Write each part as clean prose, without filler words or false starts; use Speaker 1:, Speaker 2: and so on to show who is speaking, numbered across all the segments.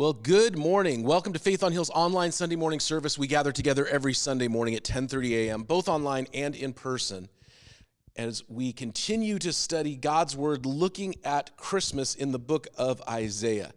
Speaker 1: Well, good morning. Welcome to Faith on Hill's online Sunday morning service. We gather together every Sunday morning at 10:30 a.m., both online and in person, as we continue to study God's Word, looking at Christmas in the book of Isaiah.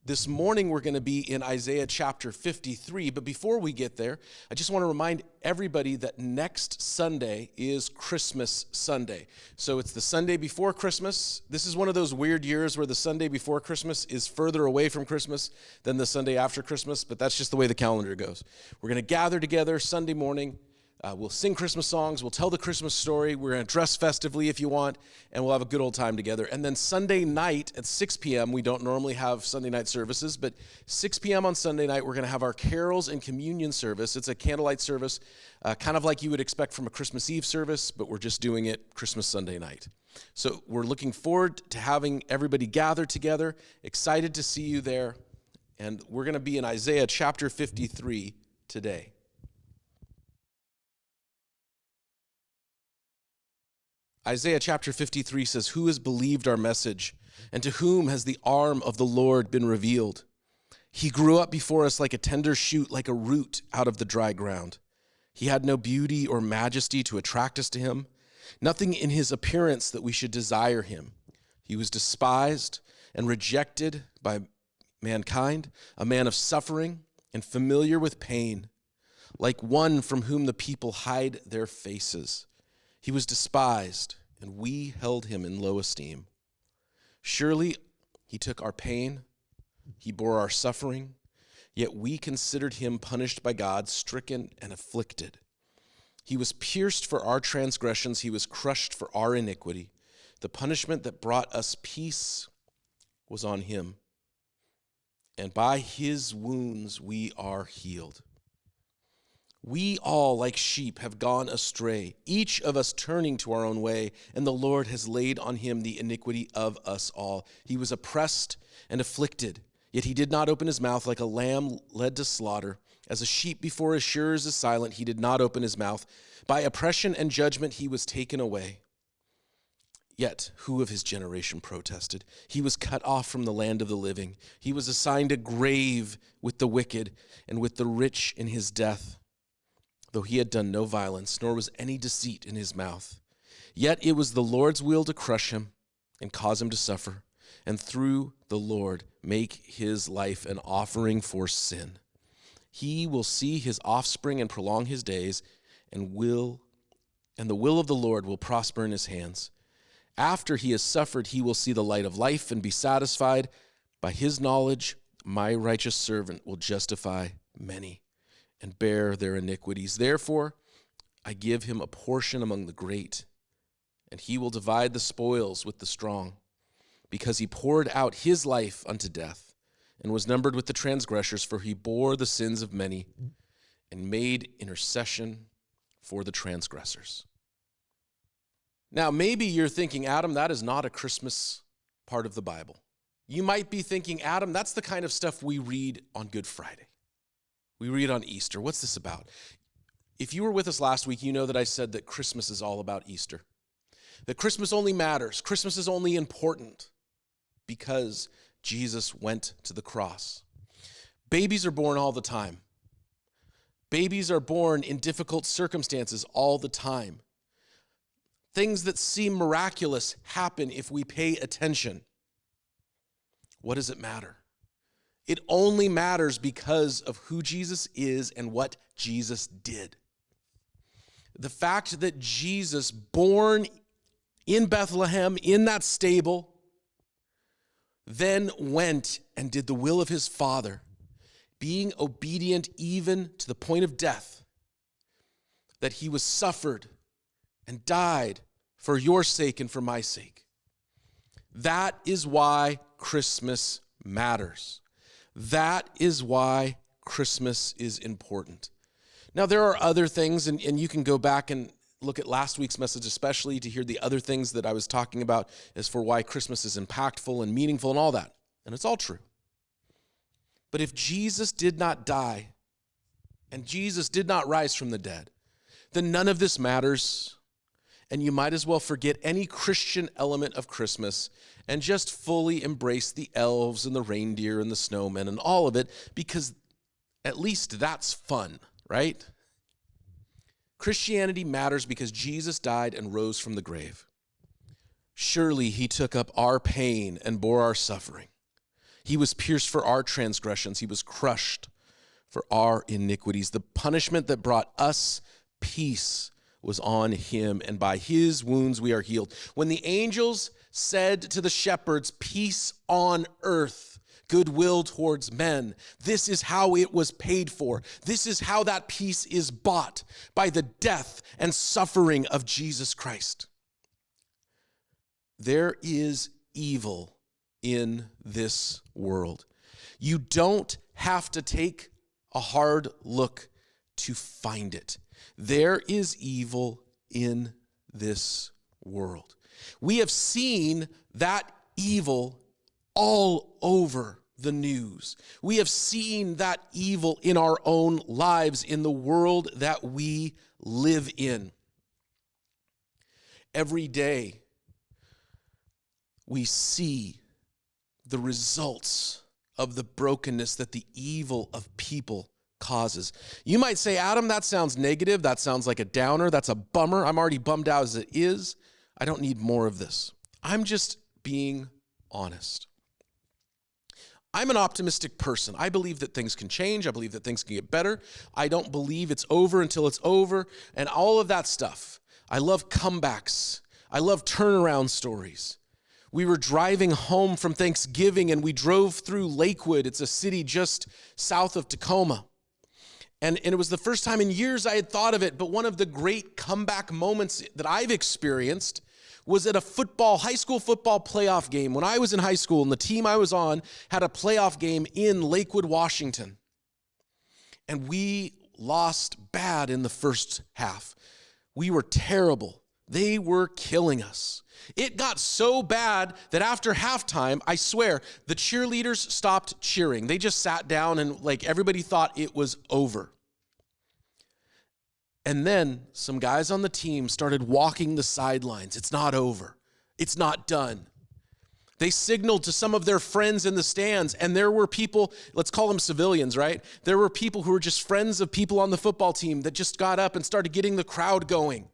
Speaker 1: This morning, we're going to be in Isaiah chapter 53, but before we get there, I just want to remind everybody that next Sunday is Christmas Sunday. So it's the Sunday before Christmas. This is one of those weird years where the Sunday before Christmas is further away from Christmas than the Sunday after Christmas, but that's just the way the calendar goes. We're going to gather together Sunday morning. We'll sing Christmas songs, we'll tell the Christmas story, we're going to dress festively if you want, and we'll have a good old time together. And then Sunday night at 6 p.m., we don't normally have Sunday night services, but 6 p.m. on Sunday night, we're going to have our carols and communion service. It's a candlelight service, kind of like you would expect from a Christmas Eve service, but we're just doing it Christmas Sunday night. So we're looking forward to having everybody gather together, excited to see you there, and we're going to be in Isaiah chapter 53 today. Isaiah chapter 53 says, "Who has believed our message, and to whom has the arm of the Lord been revealed? He grew up before us like a tender shoot, like a root out of the dry ground. He had no beauty or majesty to attract us to him, nothing in his appearance that we should desire him. He was despised and rejected by mankind, a man of suffering and familiar with pain, like one from whom the people hide their faces. He was despised, and we held him in low esteem. Surely he took our pain, he bore our suffering, yet we considered him punished by God, stricken and afflicted. He was pierced for our transgressions, he was crushed for our iniquity. The punishment that brought us peace was on him, and by his wounds we are healed. We all, like sheep, have gone astray, each of us turning to our own way, and the Lord has laid on him the iniquity of us all. He was oppressed and afflicted, yet he did not open his mouth. Like a lamb led to slaughter, as a sheep before his shearers is silent, he did not open his mouth. By oppression and judgment he was taken away. Yet who of his generation protested? He was cut off from the land of the living. He was assigned a grave with the wicked and with the rich in his death. Though he had done no violence, nor was any deceit in his mouth. Yet it was the Lord's will to crush him and cause him to suffer, and through the Lord make his life an offering for sin. He will see his offspring and prolong his days, and the will of the Lord will prosper in his hands. After he has suffered, he will see the light of life and be satisfied. By his knowledge, my righteous servant will justify many and bear their iniquities. Therefore, I give him a portion among the great, and he will divide the spoils with the strong, because he poured out his life unto death, and was numbered with the transgressors, for he bore the sins of many, and made intercession for the transgressors." Now, maybe you're thinking, Adam, that is not a Christmas part of the Bible. You might be thinking, Adam, that's the kind of stuff we read on Good Friday. We read on Easter. What's this about? If you were with us last week, you know that I said that Christmas is all about Easter. That Christmas only matters. Christmas is only important because Jesus went to the cross. Babies are born all the time. Babies are born in difficult circumstances all the time. Things that seem miraculous happen if we pay attention. What does it matter? It only matters because of who Jesus is and what Jesus did. The fact that Jesus, born in Bethlehem, in that stable, then went and did the will of his Father, being obedient even to the point of death, that he was suffered and died for your sake and for my sake. That is why Christmas matters. That is why Christmas is important. Now, there are other things, and you can go back and look at last week's message especially to hear the other things that I was talking about as for why Christmas is impactful and meaningful and all that. And it's all true. But if Jesus did not die and Jesus did not rise from the dead, then none of this matters, And you might as well forget any Christian element of Christmas and just fully embrace the elves and the reindeer and the snowmen and all of it, because at least that's fun, right? Christianity matters because Jesus died and rose from the grave. Surely he took up our pain and bore our suffering. He was pierced for our transgressions. He was crushed for our iniquities. The punishment that brought us peace was on him, and by his wounds we are healed. When the angels said to the shepherds, "Peace on earth, goodwill towards men," this is how it was paid for. This is how that peace is bought, by the death and suffering of Jesus Christ. There is evil in this world. You don't have to take a hard look to find it. There is evil in this world. We have seen that evil all over the news. We have seen that evil in our own lives, in the world that we live in. Every day, we see the results of the brokenness that the evil of people causes. You might say, Adam, that sounds negative. That sounds like a downer. That's a bummer. I'm already bummed out as it is. I don't need more of this. I'm just being honest. I'm an optimistic person. I believe that things can change. I believe that things can get better. I don't believe it's over until it's over and all of that stuff. I love comebacks. I love turnaround stories. We were driving home from Thanksgiving and we drove through Lakewood. It's a city just south of Tacoma. And it was the first time in years I had thought of it, but one of the great comeback moments that I've experienced was at a high school football playoff game. When I was in high school and the team I was on had a playoff game in Lakewood, Washington. And we lost bad in the first half. We were terrible. They were killing us. It got so bad that after halftime, I swear, the cheerleaders stopped cheering. They just sat down and everybody thought it was over. And then some guys on the team started walking the sidelines. It's not over. It's not done. They signaled to some of their friends in the stands, and there were people, let's call them civilians, right? There were people who were just friends of people on the football team that just got up and started getting the crowd going.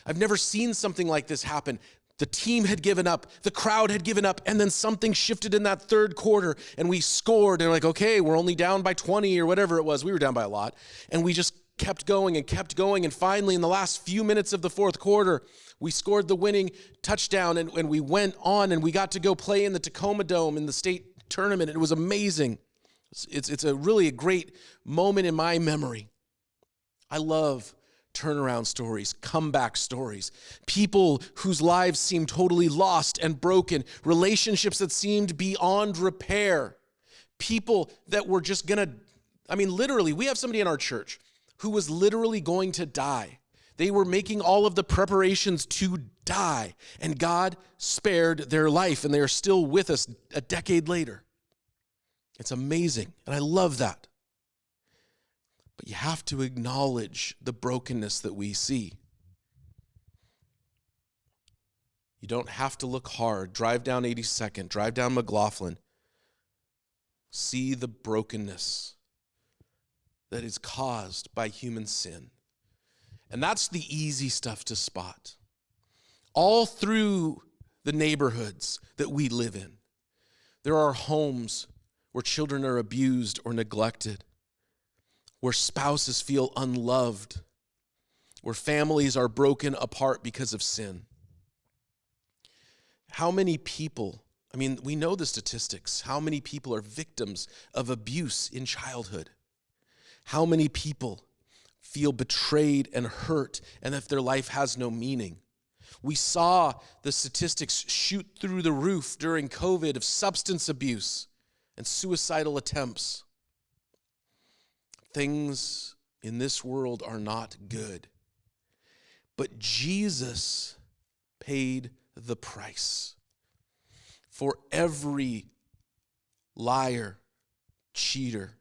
Speaker 1: I've never seen something like this happen. The team had given up, the crowd had given up, and then something shifted in that third quarter, and we scored. And okay, we're only down by 20 or whatever it was. We were down by a lot. And we just kept going. And finally, in the last few minutes of the fourth quarter, we scored the winning touchdown, and we went on, and we got to go play in the Tacoma Dome in the state tournament. It was amazing. It's a really great moment in my memory. I love turnaround stories, comeback stories, people whose lives seemed totally lost and broken, relationships that seemed beyond repair, people that were just literally, we have somebody in our church who was literally going to die. They were making all of the preparations to die, and God spared their life, and they are still with us a decade later. It's amazing, and I love that. But you have to acknowledge the brokenness that we see. You don't have to look hard. Drive down 82nd, drive down McLaughlin. See the brokenness that is caused by human sin. And that's the easy stuff to spot. All through the neighborhoods that we live in, there are homes where children are abused or neglected, where spouses feel unloved, where families are broken apart because of sin. How many people, we know the statistics, how many people are victims of abuse in childhood? How many people feel betrayed and hurt and that their life has no meaning? We saw the statistics shoot through the roof during COVID of substance abuse and suicidal attempts. Things in this world are not good. But Jesus paid the price for every liar, cheater,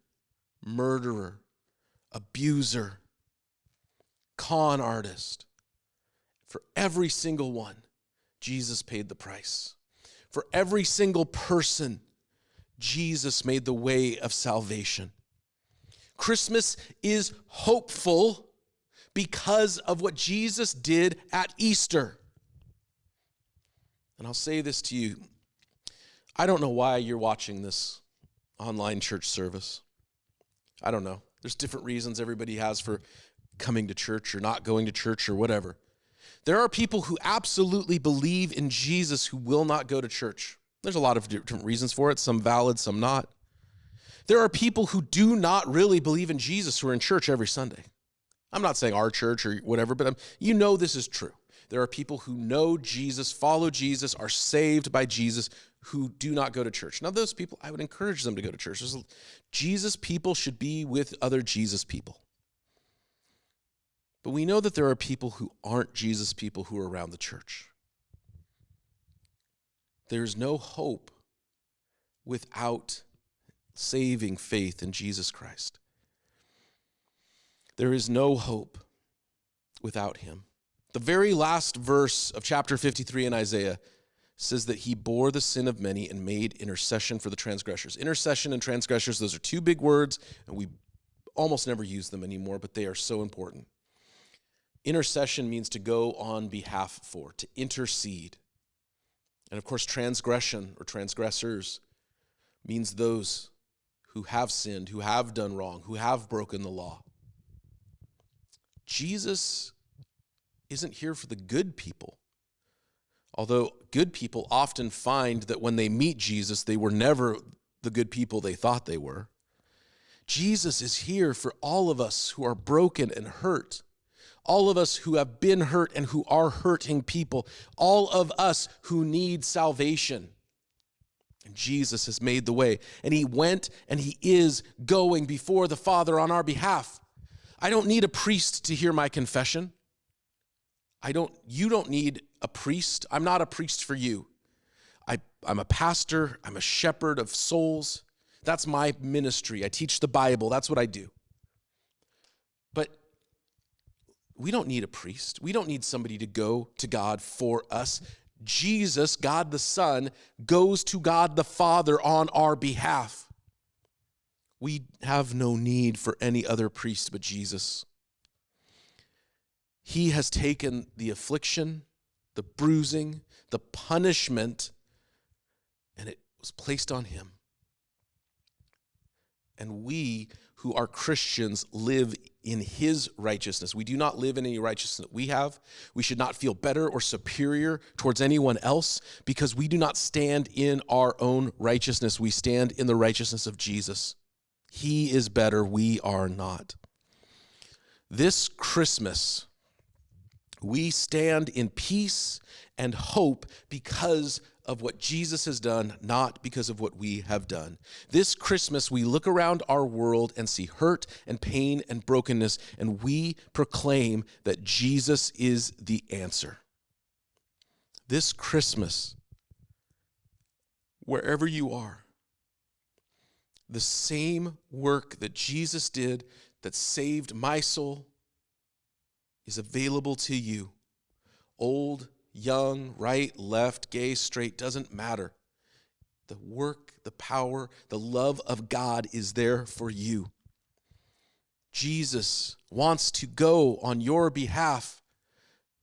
Speaker 1: murderer, abuser, con artist. For every single one, Jesus paid the price. For every single person, Jesus made the way of salvation. Christmas is hopeful because of what Jesus did at Easter. And I'll say this to you. I don't know why you're watching this online church service. I don't know. There's different reasons everybody has for coming to church or not going to church or whatever. There are people who absolutely believe in Jesus who will not go to church. There's a lot of different reasons for it, some valid, some not. There are people who do not really believe in Jesus who are in church every Sunday. I'm not saying our church or whatever, but you know this is true. There are people who know Jesus, follow Jesus, are saved by Jesus, who do not go to church. Now, those people, I would encourage them to go to church. Jesus people should be with other Jesus people. But we know that there are people who aren't Jesus people who are around the church. There's no hope without saving faith in Jesus Christ. There is no hope without him. The very last verse of chapter 53 in Isaiah says that he bore the sin of many and made intercession for the transgressors. Intercession and transgressors, those are two big words, and we almost never use them anymore, but they are so important. Intercession means to go on behalf for, to intercede. And of course, transgression or transgressors means those who have sinned, who have done wrong, who have broken the law. Jesus isn't here for the good people. Although good people often find that when they meet Jesus, they were never the good people they thought they were. Jesus is here for all of us who are broken and hurt. All of us who have been hurt and who are hurting people. All of us who need salvation. And Jesus has made the way. And he went and he is going before the Father on our behalf. I don't need a priest to hear my confession. You don't need a priest. I'm not a priest for you. I'm a pastor. I'm a shepherd of souls. That's my ministry. I teach the Bible. That's what I do. But we don't need a priest. We don't need somebody to go to God for us. Jesus, God the Son, goes to God the Father on our behalf. We have no need for any other priest but Jesus. He has taken the affliction, the bruising, the punishment, and it was placed on him. And we who are Christians live in his righteousness. We do not live in any righteousness that we have. We should not feel better or superior towards anyone else because we do not stand in our own righteousness. We stand in the righteousness of Jesus. He is better. We are not. This Christmas, we stand in peace and hope because of what Jesus has done, not because of what we have done. This Christmas, we look around our world and see hurt and pain and brokenness, and we proclaim that Jesus is the answer. This Christmas, wherever you are, the same work that Jesus did that saved my soul is available to you. Old, young, right, left, gay, straight, doesn't matter. The work, the power, the love of God is there for you. Jesus wants to go on your behalf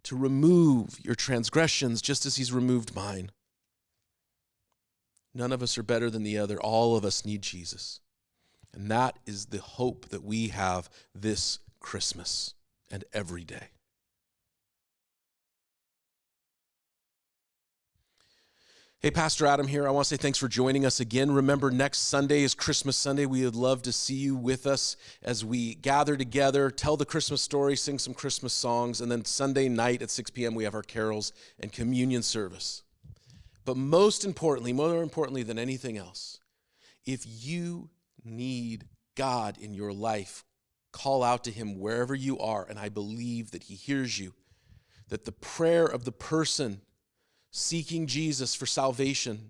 Speaker 1: to remove your transgressions just as he's removed mine. None of us are better than the other. All of us need Jesus. And that is the hope that we have this Christmas and every day. Hey, Pastor Adam here. I want to say thanks for joining us again. Remember, next Sunday is Christmas Sunday. We would love to see you with us as we gather together, tell the Christmas story, sing some Christmas songs, and then Sunday night at 6 p.m. we have our carols and communion service. But more importantly than anything else, if you need God in your life, call out to him wherever you are, and I believe that he hears you, that the prayer of the person seeking Jesus for salvation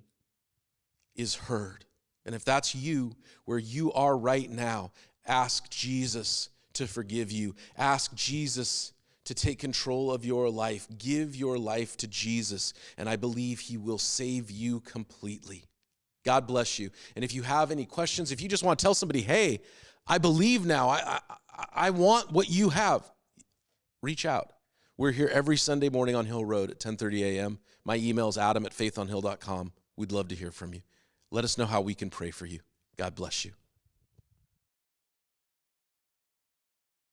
Speaker 1: is heard. And if that's you, where you are right now, ask Jesus to forgive you. Ask Jesus to take control of your life. Give your life to Jesus, and I believe he will save you completely. God bless you. And if you have any questions, if you just want to tell somebody, hey, I believe now, I want what you have, reach out. We're here every Sunday morning on Hill Road at 10:30 a.m. My email is adam@faithonhill.com. We'd love to hear from you. Let us know how we can pray for you. God bless you.